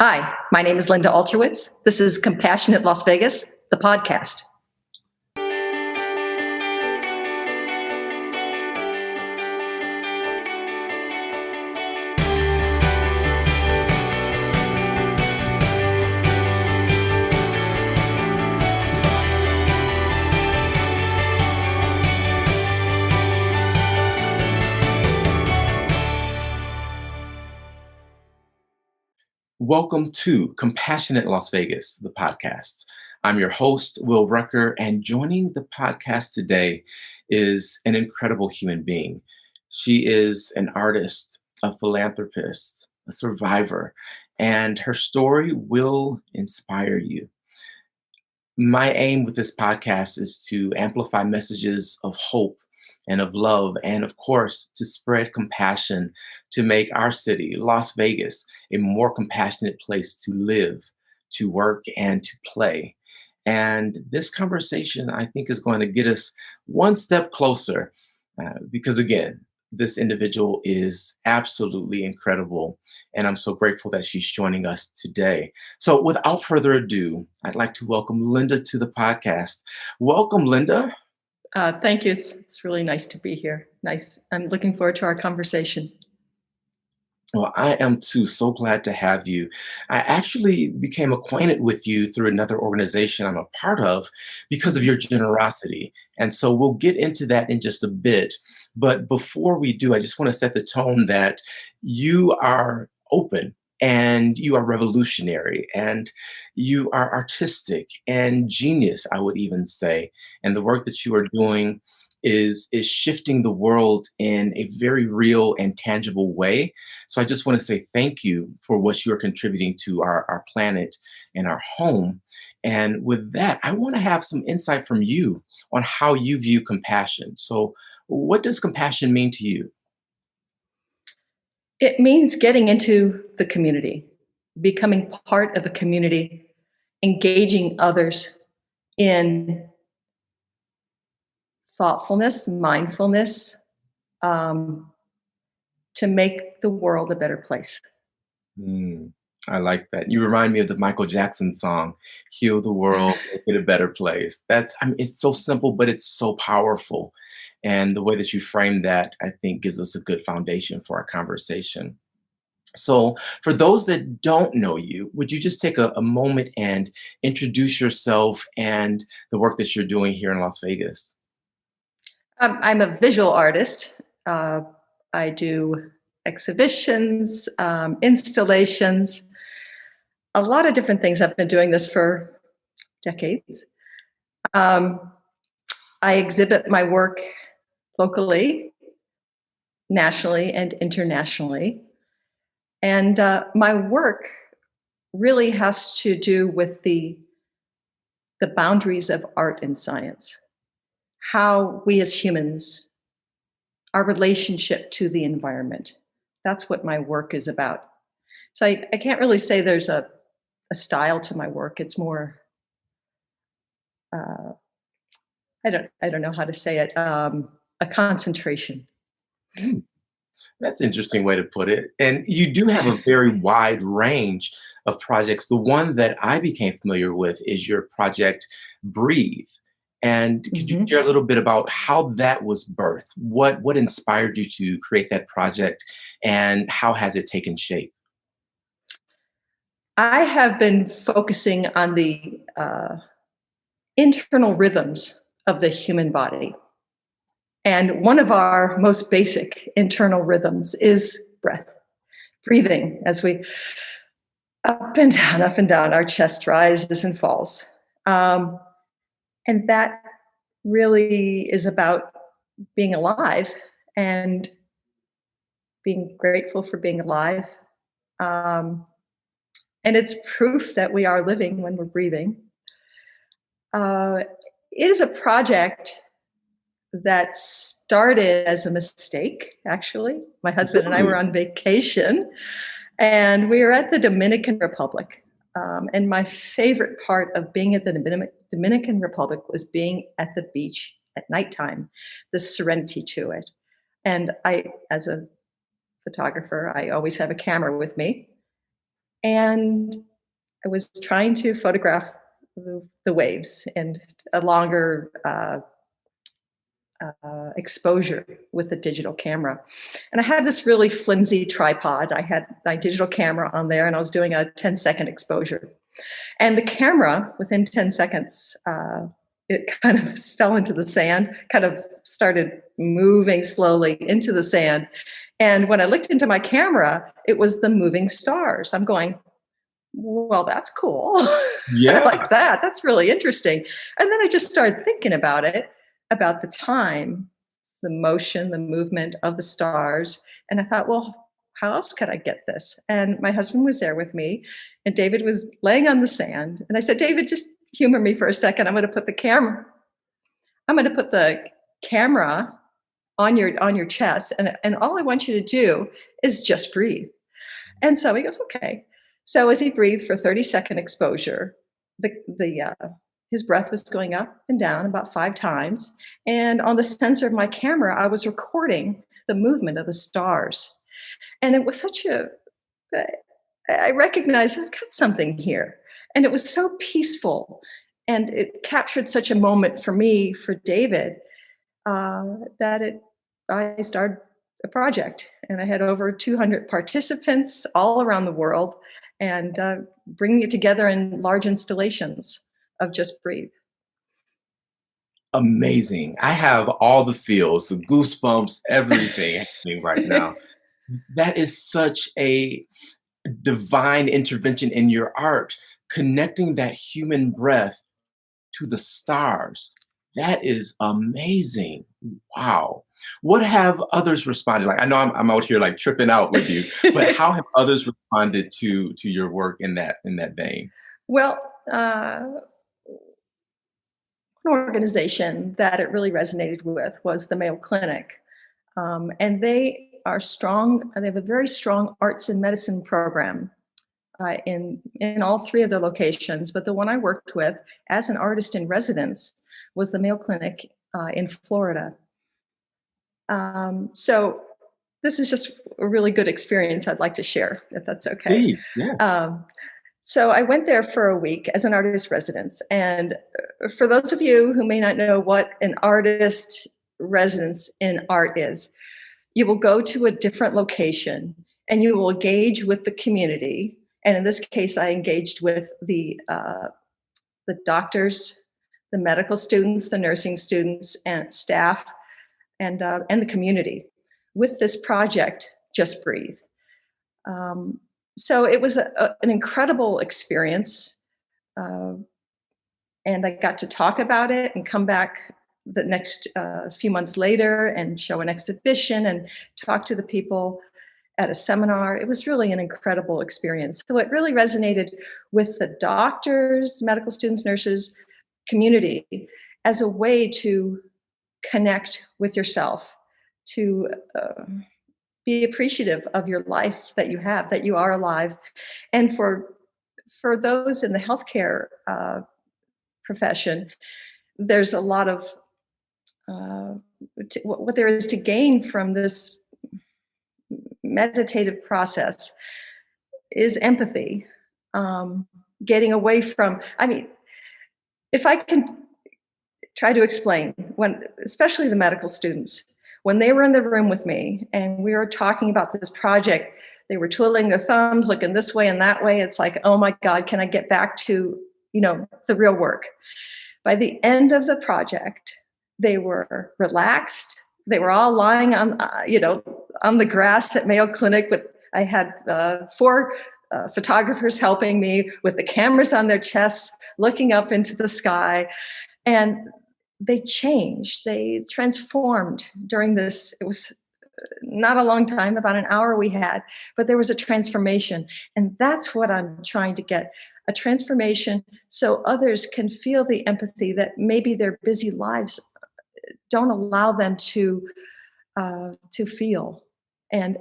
Hi, my name is Linda Alterwitz. This is Compassionate Las Vegas, the podcast. Welcome to Compassionate Las Vegas, the podcast. I'm your host, Will Rucker, and joining the podcast today is an incredible human being. She is an artist, a philanthropist, a survivor, and her story will inspire you. My aim with this podcast is to amplify messages of hope and of love, and of course, to spread compassion to make our city, Las Vegas, a more compassionate place to live, to work, and to play. And this conversation, I think, is going to get us one step closer because, again, this individual is absolutely incredible. And I'm so grateful that she's joining us today. So, without further ado, I'd like to welcome Linda to the podcast. Welcome, Linda. Thank you. It's really nice to be here. Nice. I'm looking forward to our conversation. Well, I am too. So glad to have you. I actually became acquainted with you through another organization I'm a part of because of your generosity. And so we'll get into that in just a bit. But before we do, I just want to set the tone that you are open and you are revolutionary and you are artistic and genius, I would even say. And the work that you are doing is shifting the world in a very real and tangible way. So I just want to say thank you for what you are contributing to our planet and our home. And with that, I want to have some insight from you on how you view compassion. So what does compassion mean to you? It means getting into the community, becoming part of a community, engaging others in thoughtfulness, mindfulness, to make the world a better place. Mm, I like that. You remind me of the Michael Jackson song, Heal the World, Make It a Better Place. It's so simple, but it's so powerful. And the way that you frame that, I think, gives us a good foundation for our conversation. So, for those that don't know you, would you just take a moment and introduce yourself and the work that you're doing here in Las Vegas? I'm a visual artist. I do exhibitions, installations, a lot of different things. I've been doing this for decades. Um, I exhibit my work locally, nationally, and internationally. And my work really has to do with the boundaries of art and science, how we as humans, our relationship to the environment. That's what my work is about. So I can't really say there's a style to my work. It's more, uh, I don't know how to say it, a concentration. Mm, that's an interesting way to put it. And you do have a very wide range of projects. The one that I became familiar with is your project Breathe. And could you Mhm. share a little bit about how that was birthed? What inspired you to create that project and how has it taken shape? I have been focusing on the internal rhythms of the human body. And one of our most basic internal rhythms is breath, breathing as we up and down, our chest rises and falls. Um, and that really is about being alive and being grateful for being alive. Um, and it's proof that we are living when we're breathing. Uh, it is a project that started as a mistake, actually. My husband and I were Really? on vacation and we were at the Dominican Republic. And my favorite part of being at the Dominican Republic was being at the beach at nighttime, the serenity to it. And I, as a photographer, I always have a camera with me. And I was trying to photograph the waves and a longer exposure with the digital camera. And I had this really flimsy tripod. I had my digital camera on there and I was doing a 10-second exposure. And the camera, within 10 seconds, it kind of fell into the sand, kind of started moving slowly into the sand. And when I looked into my camera, it was the moving stars. I'm going, well, that's cool. I Yeah. like that. That's really interesting. And then I just started thinking about it, about the time, the motion, the movement of the stars. And I thought, well, how else could I get this? And my husband was there with me, and David was laying on the sand. And I said, David, just humor me for a second. I'm going to put the camera on your chest, and all I want you to do is just breathe. And so he goes, okay. So as he breathed for 30-second exposure, his breath was going up and down about 5 times. And on the sensor of my camera, I was recording the movement of the stars. And it was I recognized I've got something here. And it was so peaceful. And it captured such a moment for me, for David, I started a project, and I had over 200 participants all around the world, and bringing it together in large installations of Just Breathe. Amazing. I have all the feels, the goosebumps, everything happening right now. That is such a divine intervention in your art, connecting that human breath to the stars. That is amazing. Wow. What have others responded? Like, I know I'm out here like tripping out with you, but how have others responded to your work in that vein? Well, one organization that it really resonated with was the Mayo Clinic. And they are strong, they have a very strong arts and medicine program in all 3 of their locations. But the one I worked with as an artist in residence was the Mayo Clinic in Florida. So this is just a really good experience I'd like to share, if that's okay. Please, yes. So I went there for a week as an artist residence. And for those of you who may not know what an artist residence in art is, you will go to a different location and you will engage with the community. And in this case, I engaged with the doctors, the medical students, the nursing students, and staff, and the community with this project, Just Breathe. So it was an incredible experience. And I got to talk about it and come back the next few months later and show an exhibition and talk to the people at a seminar. It was really an incredible experience. So it really resonated with the doctors, medical students, nurses, community as a way to connect with yourself, to be appreciative of your life that you have, that you are alive. And for those in the healthcare profession, there's a lot of what there is to gain from this meditative process is empathy, getting away from, I mean, if I can try to explain, when, especially the medical students, when they were in the room with me and we were talking about this project, they were twiddling their thumbs, looking this way and that way. It's like, oh my God, can I get back to, the real work? By the end of the project, they were relaxed. They were all lying on, on the grass at Mayo Clinic. I had 4 photographers helping me with the cameras on their chests, looking up into the sky. And they changed, they transformed during this. It was not a long time, about an hour we had, but there was a transformation. And that's what I'm trying to get, a transformation so others can feel the empathy that maybe their busy lives don't allow them to feel. And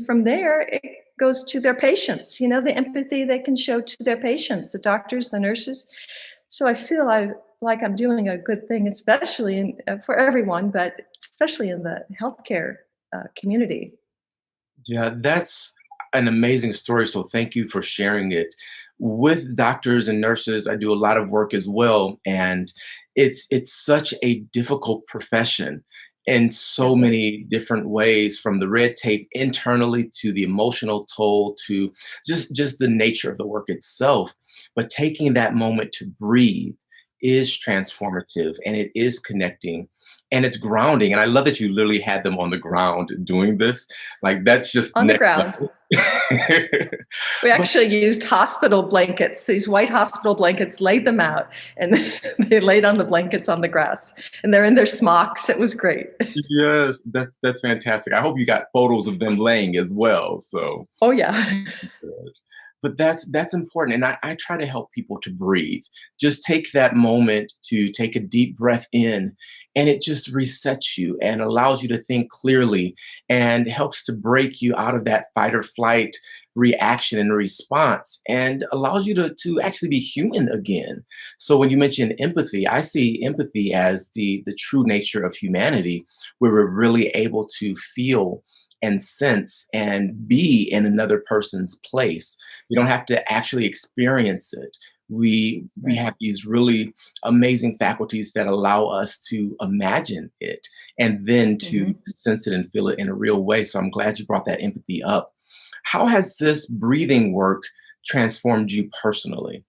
from there, it goes to their patients, the empathy they can show to their patients, the doctors, the nurses. So I feel like I'm doing a good thing, especially for everyone, but especially in the healthcare community. Yeah, an amazing story. So thank you for sharing it. With doctors and nurses, I do a lot of work as well, and it's such a difficult profession in so Yes, yes. many different ways, from the red tape internally to the emotional toll to just the nature of the work itself. But taking that moment to breathe is transformative, and it is connecting, and it's grounding. And I love that you literally had them on the ground doing this. Like, that's just On the next ground. level. We But actually used hospital blankets, these white hospital blankets, laid them out, and they laid on the blankets on the grass. And they're in their smocks. It was great. yes, that's fantastic. I hope you got photos of them laying as well. So Oh, yeah. good. But that's important. And I try to help people to breathe. Just take that moment to take a deep breath in, and it just resets you and allows you to think clearly and helps to break you out of that fight or flight reaction and response, and allows you to actually be human again. So when you mention empathy, I see empathy as the true nature of humanity, where we're really able to feel and sense and be in another person's place. We don't have to actually experience it. We Right. have these really amazing faculties that allow us to imagine it and then to Mhm. sense it and feel it in a real way. So I'm glad you brought that empathy up. How has this breathing work transformed you personally?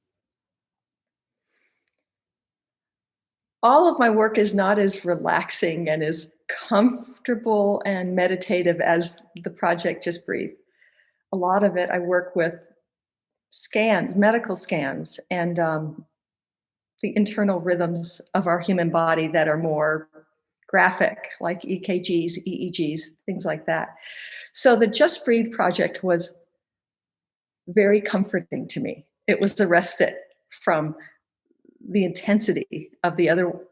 All of my work is not as relaxing and as comfortable and meditative as the project Just Breathe. A lot of it, I work with scans, medical scans, and the internal rhythms of our human body that are more graphic, like EKGs, EEGs, things like that. So the Just Breathe project was very comforting to me. It was a respite from the intensity of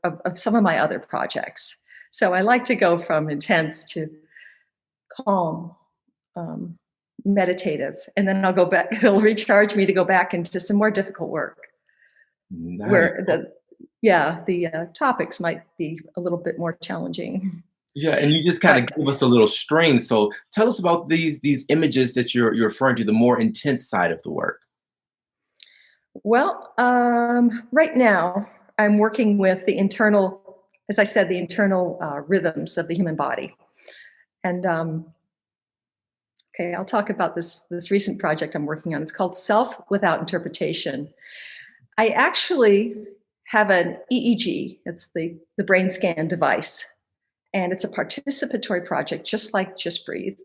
of some of my other projects. So I like to go from intense to calm, um, meditative, and then I'll go back. It'll recharge me to go back into some more difficult work Nice. where the topics might be a little bit more challenging. Yeah, and you just kind of But gave us a little string. So tell us about these images that you're referring to, the more intense side of the work. well, right now I'm working with the internal, as I said, the internal rhythms of the human body, and okay, I'll talk about this recent project I'm working on. It's called Self Without Interpretation. I actually have an EEG. It's the brain scan device, and it's a participatory project, just like Just Breathe.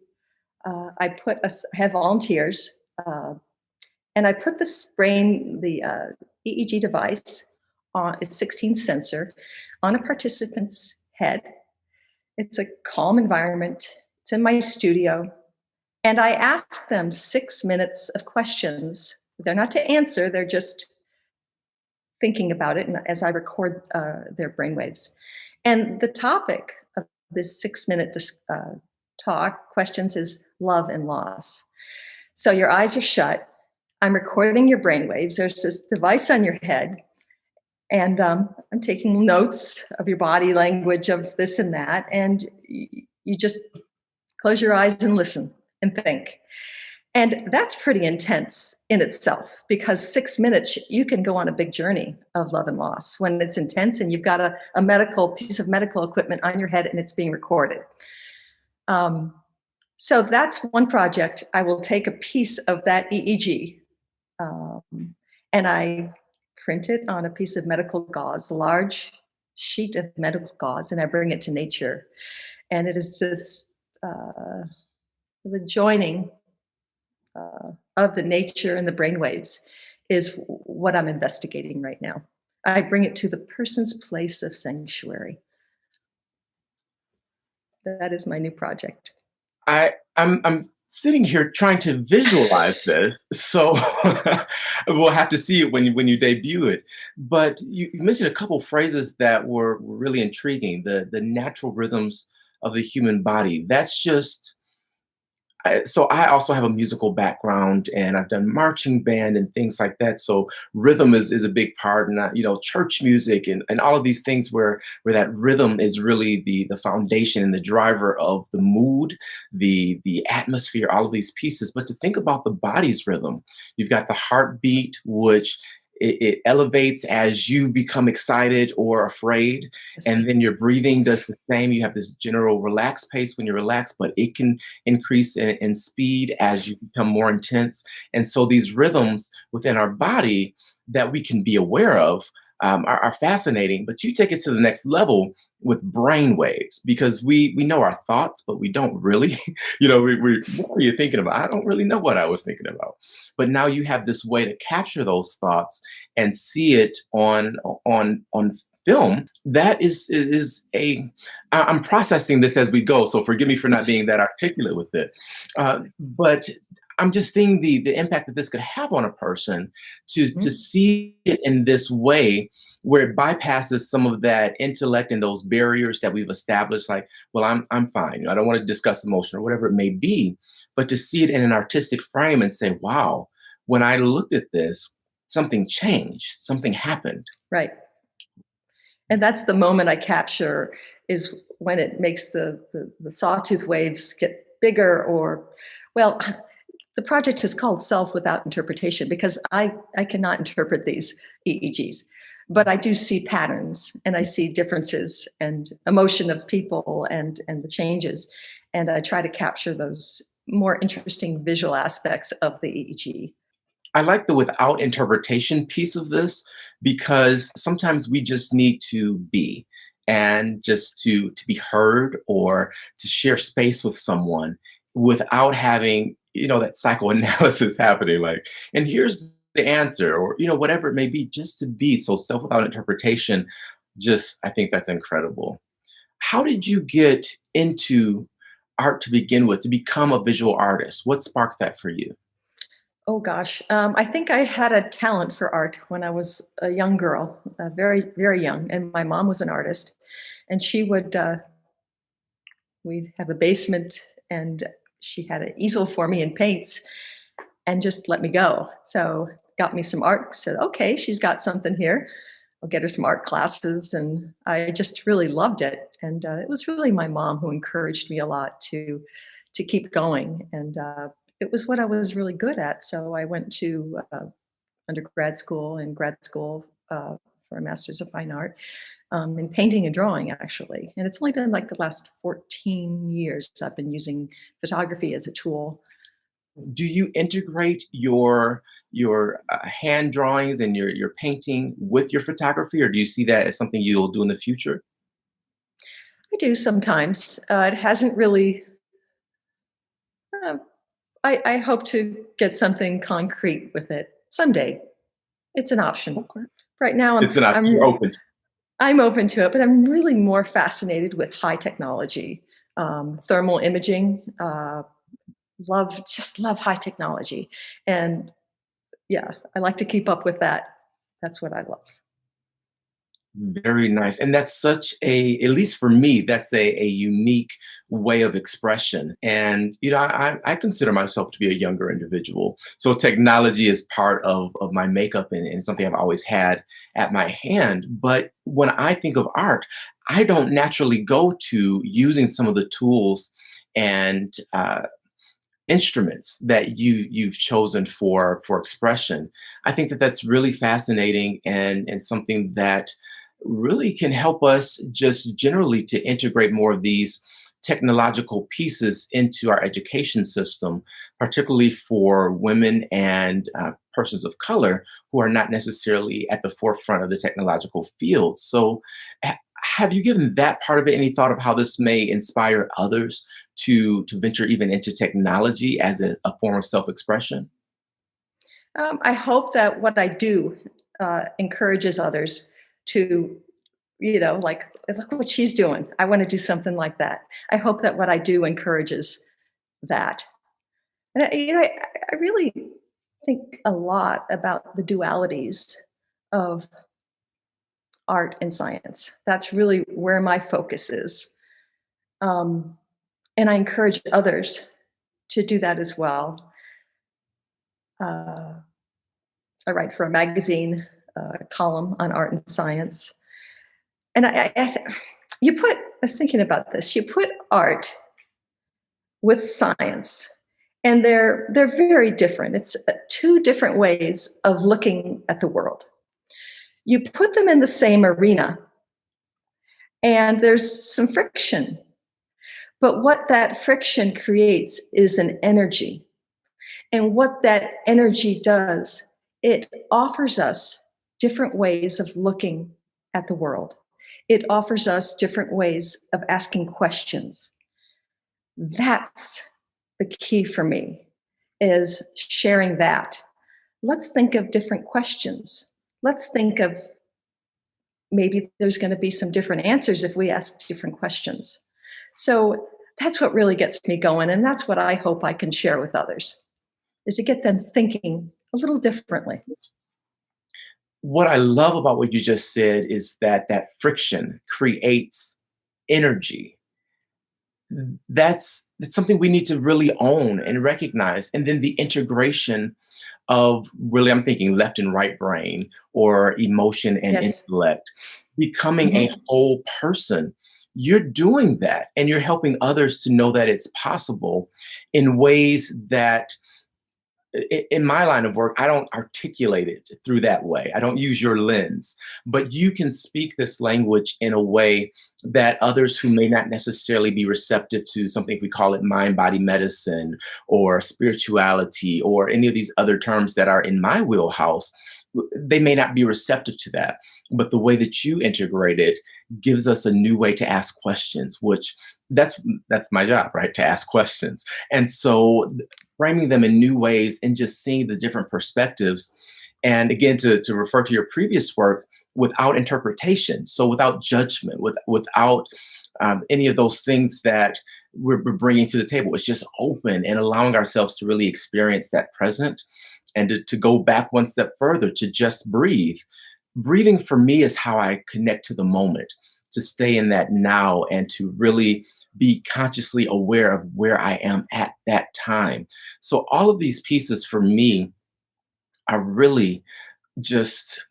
I have volunteers, uh, and I put the EEG device on its 16 sensor on a participant's head. It's a calm environment. It's in my studio. And I ask them 6 minutes of questions. They're not to answer, they're just thinking about it and as I record their brainwaves. And the topic of this 6 minute talk questions is love and loss. So your eyes are shut. I'm recording your brainwaves. There's this device on your head, and I'm taking notes of your body language, of this and that. And you just close your eyes and listen and think. And that's pretty intense in itself, because 6 minutes, you can go on a big journey of love and loss when it's intense and you've got a medical piece of medical equipment on your head and it's being recorded. Um, so that's one project. I will take a piece of that EEG, um, and I print it on a piece of medical gauze, a large sheet of medical gauze, and I bring it to nature. And it is this the joining of the nature and the brainwaves is what I'm investigating right now. I bring it to the person's place of sanctuary. That is my new project. I'm sitting here trying to visualize this, so we'll have to see it when you debut it. But you mentioned a couple phrases that were really intriguing. The natural rhythms of the human body. That's just So I also have a musical background, and I've done marching band and things like that. So rhythm is a big part, and church music and all of these things where that rhythm is really the foundation and the driver of the mood, the atmosphere, all of these pieces. But to think about the body's rhythm, you've got the heartbeat, which it elevates as you become excited or afraid. Yes. And then your breathing does the same. You have this general relaxed pace when you're relaxed, but it can increase in speed as you become more intense. And so these rhythms within our body that we can be aware of are fascinating. But you take it to the next level with brain waves, because we know our thoughts, but we don't really. What are you thinking about? I don't really know what I was thinking about. But now you have this way to capture those thoughts and see it on film. That is a I'm processing this as we go, so forgive me for not being that articulate with it. But I'm just seeing the impact that this could have on a person to Mhm. see it in this way, where it bypasses some of that intellect and those barriers that we've established, like, well, I'm fine. I don't want to discuss emotion or whatever it may be, but to see it in an artistic frame and say, wow, when I looked at this, something changed, something happened. Right. And that's the moment I capture, is when it makes the sawtooth waves get bigger, or, well, the project is called Self Without Interpretation because I cannot interpret these EEGs, but I do see patterns and I see differences and emotion of people and the changes. And I try to capture those more interesting visual aspects of the EEG. I like the without interpretation piece of this, because sometimes we just need to be, and just to be heard or to share space with someone without having, that psychoanalysis happening, like, and here's the answer, or whatever it may be, just to be. So self without interpretation, just, I think that's incredible. How did you get into art to begin with, to become a visual artist? What sparked that for you? Oh gosh, I think I had a talent for art when I was a young girl, very, very young. And my mom was an artist, and she would, we'd have a basement, and she had an easel for me and paints, and just let me go. So got me some art, said, okay, she's got something here. I'll get her some art classes. And I just really loved it. And it was really my mom who encouraged me a lot to keep going. And it was what I was really good at. So I went to undergrad school and grad school for a master's of fine art in painting and drawing, actually. And it's only been like the last 14 years I've been using photography as a tool. Do you integrate your hand drawings and your painting with your photography, or do you see that as something you'll do in the future? I do sometimes. It hasn't really. Uh, I hope to get something concrete with it someday. It's an option. Okay. Right now, It's an option. You're open. I'm open to it, but I'm really more fascinated with high technology, thermal imaging. Love high technology, and yeah, I like to keep up with that. That's what I love. Very nice. And that's such at least for me, that's a unique way of expression. And, I consider myself to be a younger individual. So technology is part of my makeup, and something I've always had at my hand. But when I think of art, I don't naturally go to using some of the tools and instruments that you've chosen for expression. I think that that's really fascinating, and something that really can help us just generally to integrate more of these technological pieces into our education system, particularly for women and persons of color who are not necessarily at the forefront of the technological field. So, have you given that part of it any thought of how this may inspire others to venture even into technology as a form of self-expression? I hope that what I do encourages others to, like, look what she's doing. I want to do something like that. I hope that what I do encourages that. And I really think a lot about the dualities of art and science. That's really where my focus is. Um, and I encourage others to do that as well. Uh, I write for a magazine, column on art and science. And I was thinking about this, you put art with science, and they're very different. It's two different ways of looking at the world. You put them in the same arena, and there's some friction. But what that friction creates is an energy. And what that energy does, it offers us different ways of looking at the world. It offers us different ways of asking questions. That's the key for me, is sharing that. Let's think of different questions. Let's think of maybe there's going to be some different answers if we ask different questions. So that's what really gets me going. And that's what I hope I can share with others, is to get them thinking a little differently. What I love about what you just said is that that friction creates energy. That's something we need to really own and recognize. And then the integration of, really, I'm thinking left and right brain, or emotion and Yes. intellect, becoming a Mhm. whole person. You're doing that, and you're helping others to know that it's possible in ways that, in my line of work, I don't articulate it through that way. I don't use your lens, but you can speak this language in a way that others who may not necessarily be receptive to something, we call it mind body medicine or spirituality or any of these other terms that are in my wheelhouse, they may not be receptive to that. But the way that you integrate it gives us a new way to ask questions, which that's my job, right? To ask questions. And so framing them in new ways and just seeing the different perspectives. And again, to refer to your previous work, without interpretation, so without judgment, without any of those things that we're bringing to the table. It's just open and allowing ourselves to really experience that present, and to go back one step further, to just breathe. Breathing for me is how I connect to the moment, to stay in that now and to really be consciously aware of where I am at that time. So all of these pieces for me are really just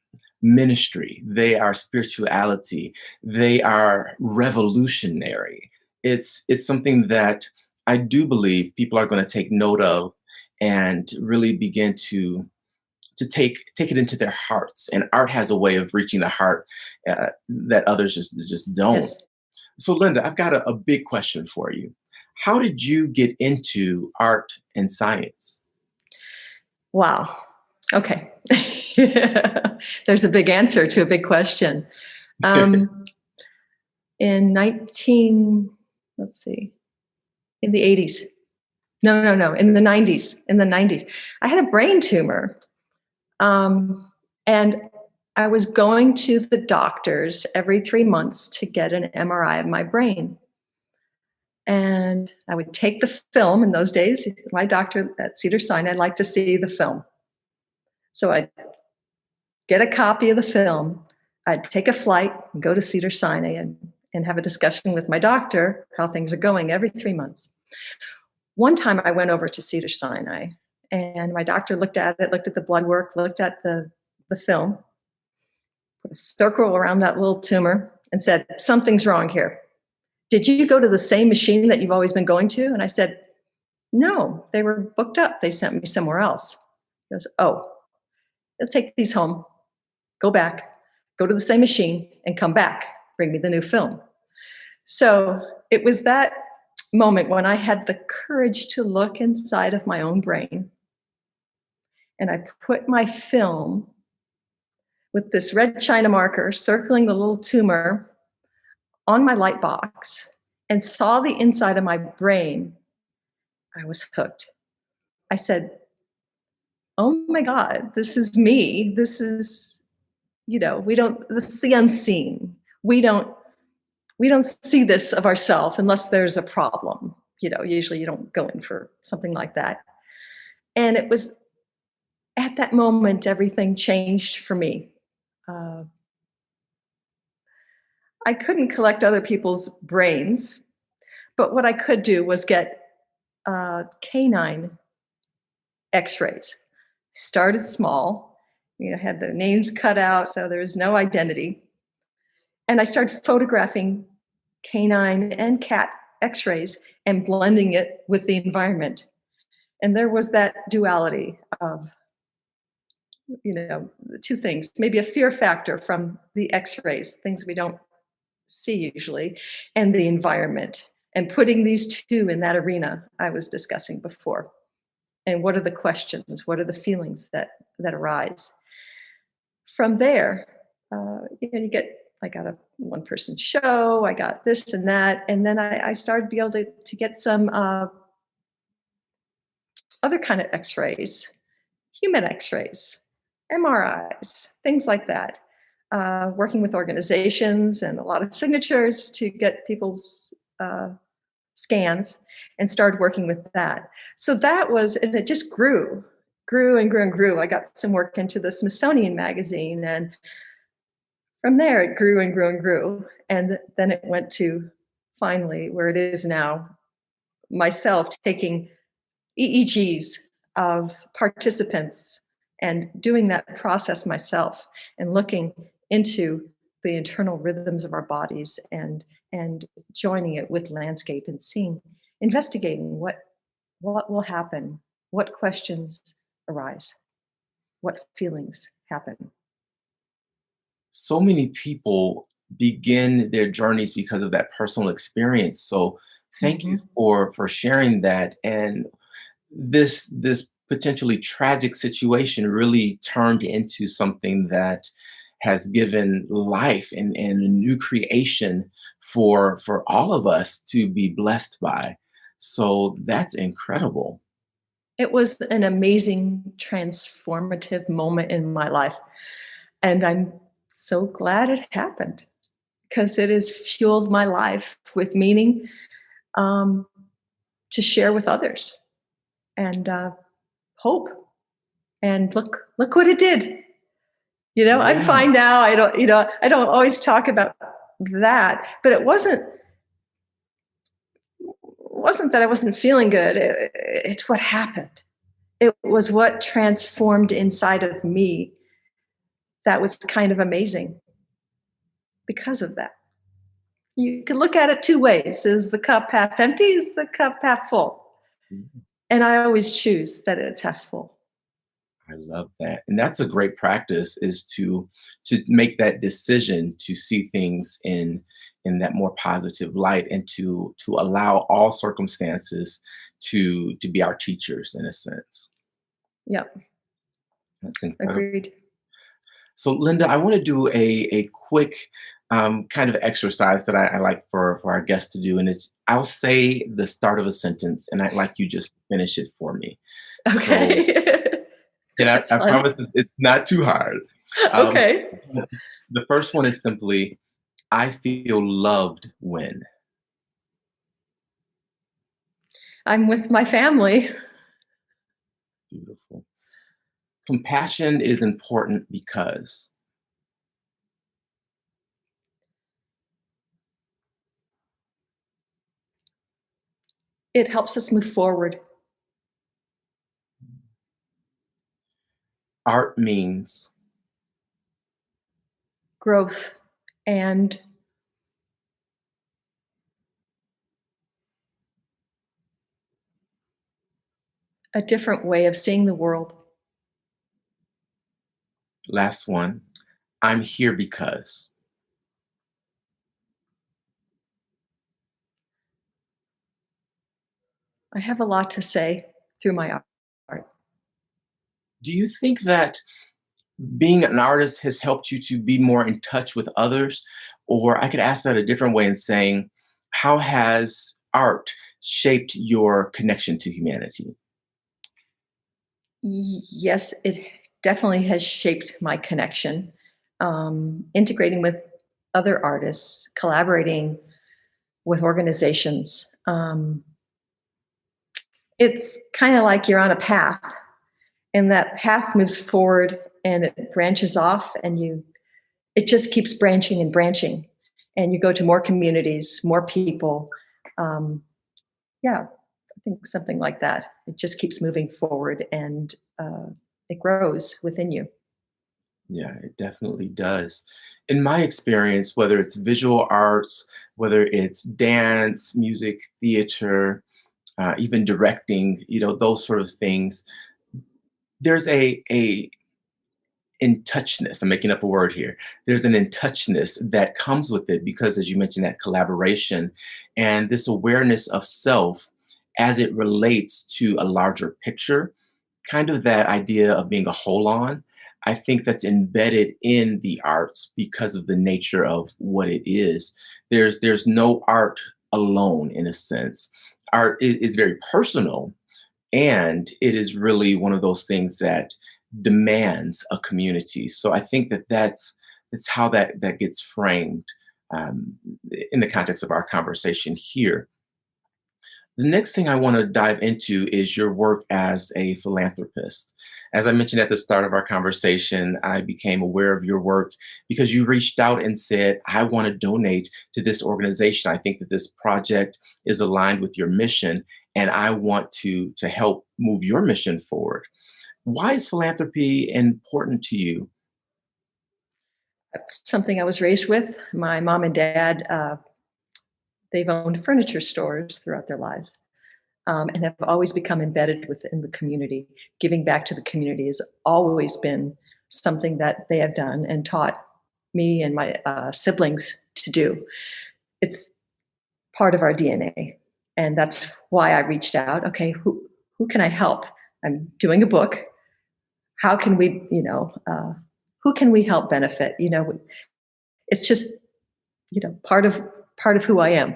ministry. They are spirituality. They are revolutionary. It's something that I do believe people are going to take note of and really begin to take it into their hearts. And art has a way of reaching the heart that others just don't. Yes. So, Linda, I've got a big question for you. How did you get into art and science? Wow. Okay. There's a big answer to a big question. Um, in 19, let's see, in the 80s. No, in the 90s. In the 90s, I had a brain tumor. And I was going to the doctors every 3 months to get an MRI of my brain. And I would take the film. In those days, my doctor at Cedars-Sinai liked to see the film. So I'd get a copy of the film. I'd take a flight and go to Cedars-Sinai and have a discussion with my doctor how things are going every 3 months. One time I went over to Cedars-Sinai, and my doctor looked at it, looked at the blood work, looked at the film, put a circle around that little tumor, and said, "Something's wrong here. Did you go to the same machine that you've always been going to?" And I said, "No, they were booked up. They sent me somewhere else." He goes, "Oh, you'll take these home, go back, go to the same machine, and come back. Bring me the new film." So it was that moment when I had the courage to look inside of my own brain, and I put my film with this red China marker circling the little tumor on my light box and saw the inside of my brain. I was hooked. I said, "Oh my God, this is me. This is, this is the unseen. We don't, we don't see this of ourselves unless there's a problem. Usually you don't go in for something like that." And it was at that moment, everything changed for me. Uh, I couldn't collect other people's brains, but what I could do was get canine x-rays. Started small, had the names cut out, so there was no identity. And I started photographing canine and cat x-rays and blending it with the environment. And there was that duality of, the two things, maybe a fear factor from the x-rays, things we don't see usually, and the environment, and putting these two in that arena I was discussing before. And what are the questions? What are the feelings that arise? From there, I got a one-person show, I got this and that, and then I started to be able to get some other kind of x-rays, human x-rays, MRIs, things like that. Working with organizations and a lot of signatures to get people's scans, and started working with that. So that was, and it just grew and grew and grew. I got some work into the Smithsonian Magazine, and from there it grew and grew and grew. And then it went to finally where it is now, myself taking EEGs of participants and doing that process myself and looking into the internal rhythms of our bodies and joining it with landscape and investigating what will happen, what questions arise, what feelings happen. So many people begin their journeys because of that personal experience. So thank you for sharing that. And this potentially tragic situation really turned into something that has given life and a new creation for all of us to be blessed by. So that's incredible. It was an amazing, transformative moment in my life. And I'm so glad it happened because it has fueled my life with meaning to share with others and hope. And look what it did. I'm fine now. I don't always talk about that, but it wasn't that I wasn't feeling good. It's what happened. It was what transformed inside of me. That was kind of amazing because of that. You can look at it two ways. Is the cup half empty? Is the cup half full? And I always choose that it's half full. I love that. And that's a great practice, is to make that decision to see things in that more positive light, and to allow all circumstances to be our teachers in a sense. Yep. That's incredible. Agreed. So Linda, I want to do a quick kind of exercise that I like for our guests to do. And it's, I'll say the start of a sentence and I'd like you just to finish it for me. Okay. So, and I promise it's not too hard. Okay. The first one is simply, I feel loved when. I'm with my family. Beautiful. Compassion is important because. It helps us move forward. Art means. Growth and a different way of seeing the world. Last one. I'm here because. I have a lot to say through my art. Do you think that being an artist has helped you to be more in touch with others? Or I could ask that a different way in saying, how has art shaped your connection to humanity? Yes, it definitely has shaped my connection. Integrating with other artists, collaborating with organizations. It's kind of like you're on a path, and that path moves forward and it branches off, and it just keeps branching and branching, and you go to more communities, more people. Yeah, think something like that. It just keeps moving forward and it grows within you. Yeah, it definitely does. In my experience, whether it's visual arts, whether it's dance, music, theater, even directing, those sort of things, there's a in touchness. I'm making up a word here. There's an in touchness that comes with it because, as you mentioned, that collaboration and this awareness of self as it relates to a larger picture, kind of that idea of being a whole on. I think that's embedded in the arts because of the nature of what it is. There's no art alone in a sense. Art is very personal, and it is really one of those things that demands a community. So I think that's how that gets framed um, in the context of our conversation here. The next thing I want to dive into is your work as a philanthropist. As I mentioned at the start of our conversation, I became aware of your work because you reached out and said, I want to donate to this organization. I think that this project is aligned with your mission, and I want to help move your mission forward. Why is philanthropy important to you? That's something I was raised with. My mom and dad, they've owned furniture stores throughout their lives, and have always become embedded within the community. Giving back to the community has always been something that they have done and taught me and my siblings to do. It's part of our DNA, and that's why I reached out. Okay, who can I help? I'm doing a book. How can we, who can we help benefit? It's just, part of who I am.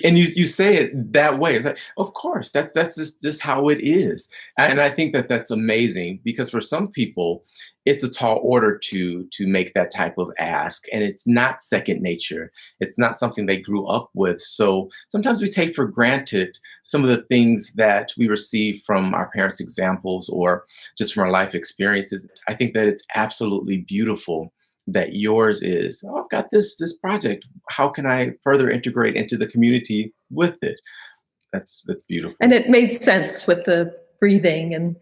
And you say it that way. It's like, of course, that's just how it is. And I think that that's amazing because for some people, it's a tall order to make that type of ask, and it's not second nature. It's not something they grew up with. So sometimes we take for granted some of the things that we receive from our parents' examples or just from our life experiences. I think that it's absolutely beautiful that yours is, oh, I've got this project. How can I further integrate into the community with it? That's beautiful. And it made sense with the breathing and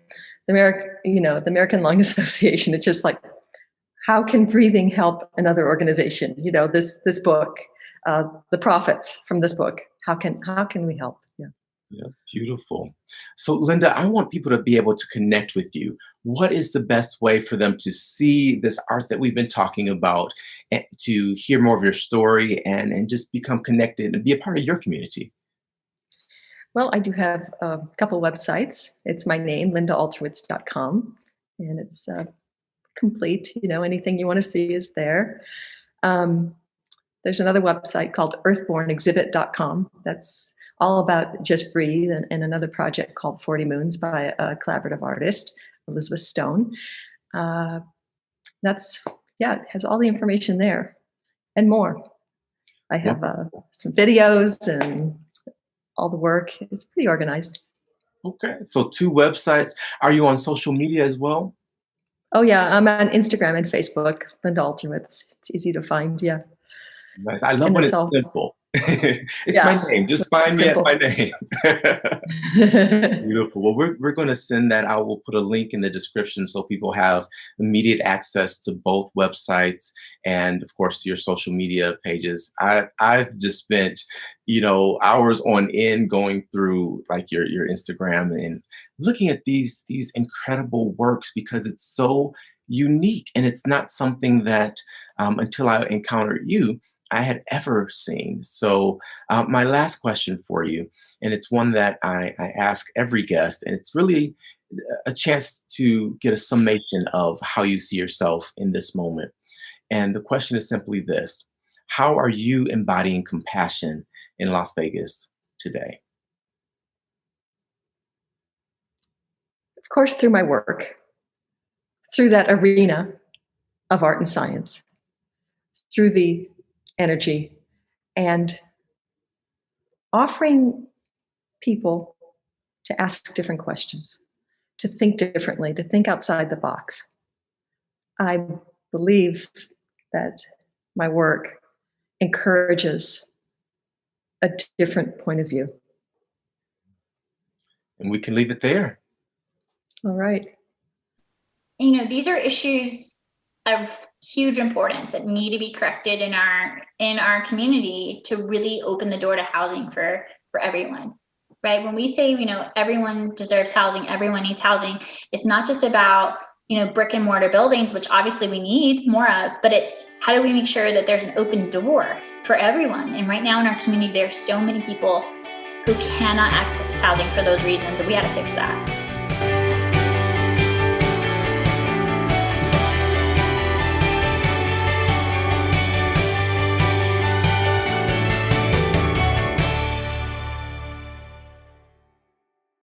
the American Lung Association. It's just like, how can breathing help another organization? This book, the profits from this book. How can we help? Yeah. Yeah, beautiful. So, Linda, I want people to be able to connect with you. What is the best way for them to see this art that we've been talking about and to hear more of your story and just become connected and be a part of your community? Well, I do have a couple websites. It's my name, lindaalterwitz.com, and it's complete. Anything you want to see is there. Um, there's another website called earthbornexhibit.com. That's all about Just Breathe, and another project called 40 Moons by a collaborative artist, Elizabeth Stone. Uh, it has all the information there and more. I have some videos and all the work. It's pretty organized. Okay, so two websites. Are you on social media as well? Oh yeah, I'm on Instagram and Facebook, Linda Alterwitz. It's easy to find, yeah. Nice. I love And when it's it's all, simple. It's my yeah, name. Just find me at my simple. name. Beautiful. Well, we're going to send that out. We'll put a link in the description so people have immediate access to both websites and, of course, your social media pages. I've just spent, hours on end going through like your Instagram and looking at these incredible works because it's so unique and it's not something that until I encountered you, I had ever seen. So, my last question for you, and it's one that I ask every guest, and it's really a chance to get a summation of how you see yourself in this moment. And the question is simply this: how are you embodying compassion in Las Vegas today? Of course, through my work, through that arena of art and science, through the energy, and offering people to ask different questions, to think differently, to think outside the box. I believe that my work encourages a different point of view. And we can leave it there. All right. These are issues of huge importance that need to be corrected in our community to really open the door to housing for everyone, right? When we say, everyone deserves housing, everyone needs housing, it's not just about, brick and mortar buildings, which obviously we need more of, but it's how do we make sure that there's an open door for everyone? And right now in our community, there are so many people who cannot access housing for those reasons, and we had to fix that.